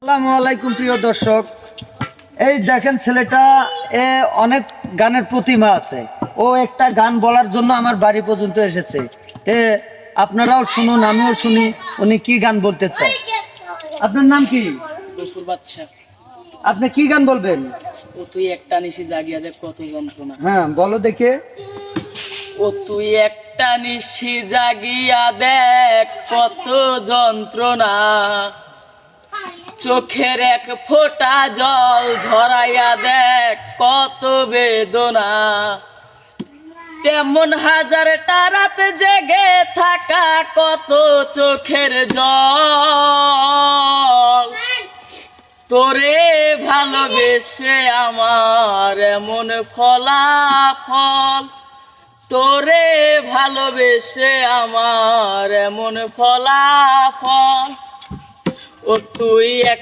আসসালামু আলাইকুম প্রিয় দর্শক, এই দেখেন ছেলেটা অনেক গানের প্রতিভা আছে। ও একটা গান বলার জন্য আমার বাড়ি পর্যন্ত এসেছে। আপনারাও শুনুন, আমিও শুনি উনি কি গান বলতে চায়। আপনার নাম কি? গফুর বাদশা। আপনি কি গান বলবেন? ও তুই একটা নিশি জাগিয়া দেখ কত যন্ত্রণা। হ্যাঁ, বলো দেখে। ও তুই একটা নিশি জাগিয়া দেখ কত যন্ত্রণা, চোখের এক ফোঁটা জল ঝরাইয়া দেখ কত বেদনা। তেমন হাজারটা রাত জেগে থাকা কত চোখের জল, তোরে ভালোবেসে আমার এমন ফলাফল, তোরে ভালোবেসে আমার এমন ফলাফল। ও তুই এক